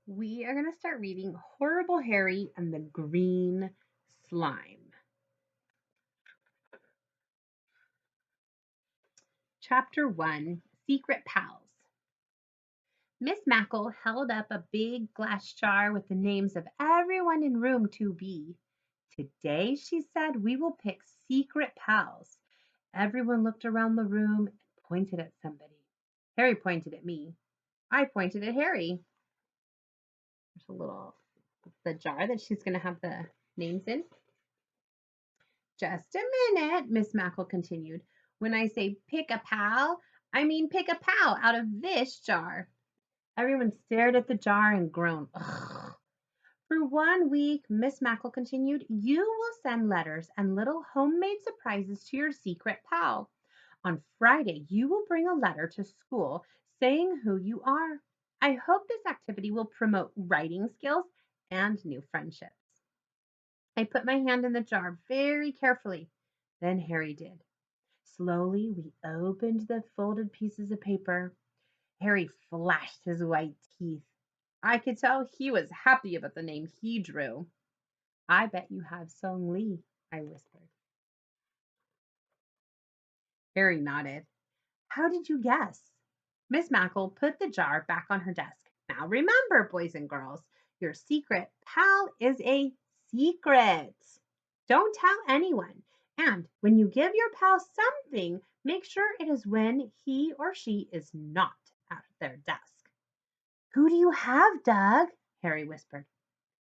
We are going to start reading Horrible Harry and the Green Slime. Chapter 1 Secret Pals. Miss Mackle held up a big glass jar with the names of everyone in room 2B. Today, she said, we will pick secret pals. Everyone looked around the room and pointed at somebody. Harry pointed at me. I pointed at Harry. There's the jar that she's going to have the names in. Just a minute, Miss Mackle continued. When I say pick a pal, I mean pick a pal out of this jar. Everyone stared at the jar and groaned. Ugh. For 1 week, Miss Mackle continued, you will send letters and little homemade surprises to your secret pal. On Friday, you will bring a letter to school saying who you are. I hope this activity will promote writing skills and new friendships. I put my hand in the jar very carefully. Then Harry did. Slowly, we opened the folded pieces of paper. Harry flashed his white teeth. I could tell he was happy about the name he drew. I bet you have Song Lee, I whispered. Harry nodded. How did you guess? Miss Mackle put the jar back on her desk. Now remember, boys and girls, your secret pal is a secret. Don't tell anyone. And when you give your pal something, make sure it is when he or she is not at their desk. Who do you have, Doug? Harry whispered.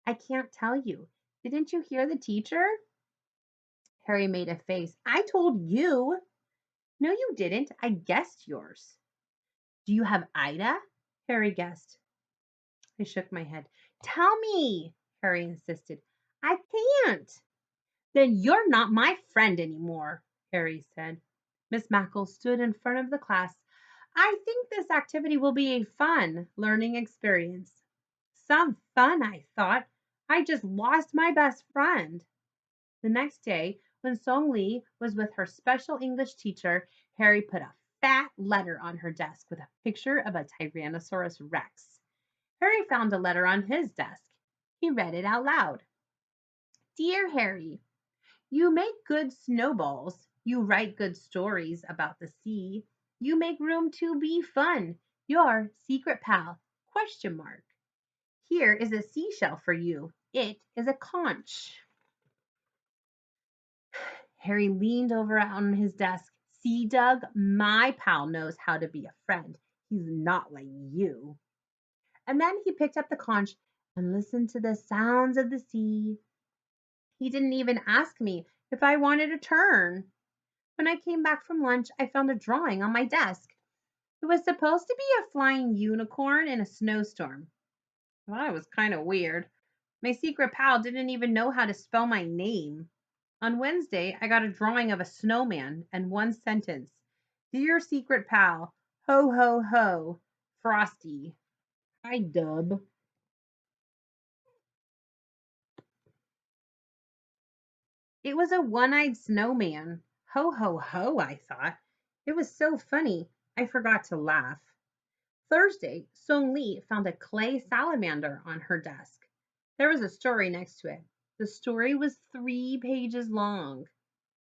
I can't tell you. Didn't you hear the teacher? Harry made a face. I told you. No, you didn't. I guessed yours. Do you have Ida? Harry guessed. I shook my head. Tell me, Harry insisted. I can't. Then you're not my friend anymore, Harry said. Miss Mackle stood in front of the class. I think this activity will be a fun learning experience. Some fun, I thought. I just lost my best friend. The next day, when Song Lee was with her special English teacher, Harry put a fat letter on her desk with a picture of a Tyrannosaurus Rex. Harry found a letter on his desk. He read it out loud. Dear Harry, you make good snowballs. You write good stories about the sea. You make room to be fun. Your secret pal, question mark. Here is a seashell for you. It is a conch. Harry leaned over on his desk. See, Doug, my pal knows how to be a friend. He's not like you. And then he picked up the conch and listened to the sounds of the sea. He didn't even ask me if I wanted a turn. When I came back from lunch, I found a drawing on my desk. It was supposed to be a flying unicorn in a snowstorm. I thought it was kind of weird. My secret pal didn't even know how to spell my name. On Wednesday, I got a drawing of a snowman and one sentence. Dear secret pal, ho ho ho, Frosty. Hi, Dub. It was a one-eyed snowman. Ho ho ho, I thought. It was so funny, I forgot to laugh. Thursday, Song Lee found a clay salamander on her desk. There was a story next to it. The story was 3 pages long.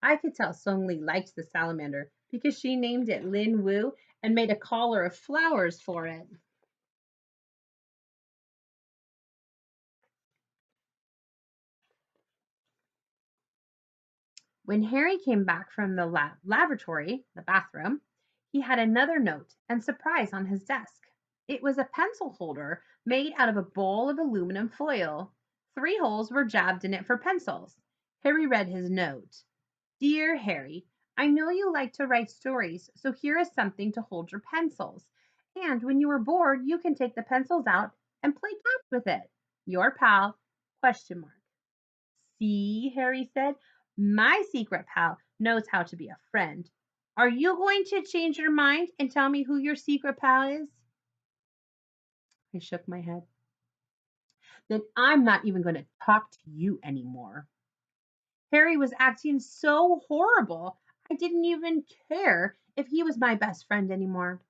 I could tell Song Lee liked the salamander because she named it Lin Wu and made a collar of flowers for it. When Harry came back from the laboratory, the bathroom, he had another note and surprise on his desk. It was a pencil holder made out of a ball of aluminum foil. 3 holes were jabbed in it for pencils. Harry read his note. Dear Harry, I know you like to write stories, so here is something to hold your pencils. And when you are bored, you can take the pencils out and play catch with it. Your pal, question mark. See, Harry said, my secret pal knows how to be a friend. Are you going to change your mind and tell me who your secret pal is? I shook my head. Then I'm not even going to talk to you anymore. Harry was acting so horrible. I didn't even care if he was my best friend anymore.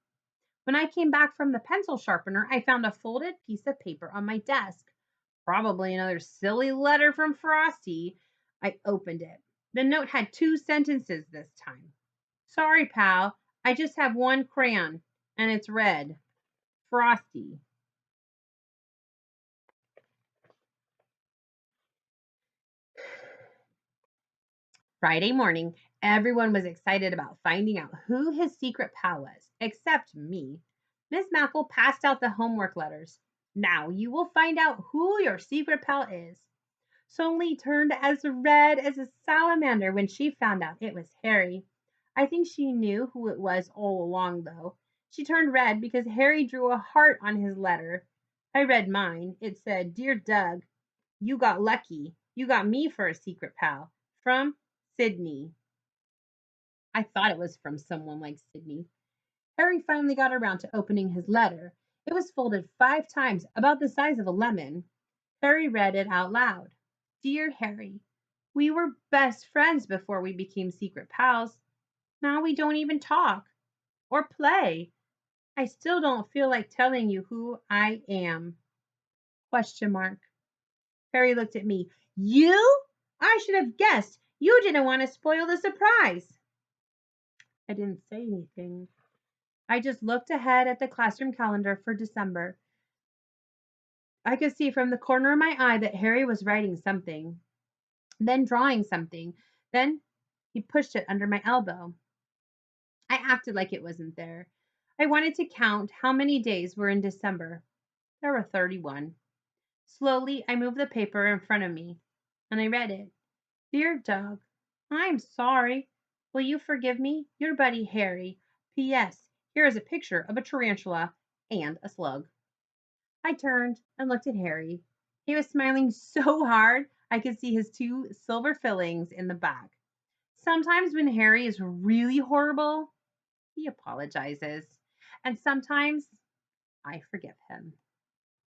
When I came back from the pencil sharpener, I found a folded piece of paper on my desk. Probably another silly letter from Frosty. I opened it. The note had two sentences this time. Sorry, pal. I just have one crayon, and it's red. Frosty. Friday morning, everyone was excited about finding out who his secret pal was, except me. Miss Mackle passed out the homework letters. Now you will find out who your secret pal is. Sonali turned as red as a salamander when she found out it was Harry. I think she knew who it was all along, though. She turned red because Harry drew a heart on his letter. I read mine. It said, Dear Doug, you got lucky. You got me for a secret pal. From Sydney. I thought it was from someone like Sydney. Harry finally got around to opening his letter. It was folded 5 times, about the size of a lemon. Harry read it out loud. Dear Harry, we were best friends before we became secret pals. Now we don't even talk or play. I still don't feel like telling you who I am. Question mark. Harry looked at me. You? I should have guessed. You didn't want to spoil the surprise. I didn't say anything. I just looked ahead at the classroom calendar for December. I could see from the corner of my eye that Harry was writing something, then drawing something. Then he pushed it under my elbow. I acted like it wasn't there. I wanted to count how many days were in December. There were 31. Slowly, I moved the paper in front of me, and I read it. Dear Doug, I'm sorry. Will you forgive me? Your buddy Harry. P.S. Here is a picture of a tarantula and a slug. I turned and looked at Harry. He was smiling so hard I could see his two silver fillings in the back. Sometimes when Harry is really horrible, he apologizes. And sometimes I forgive him.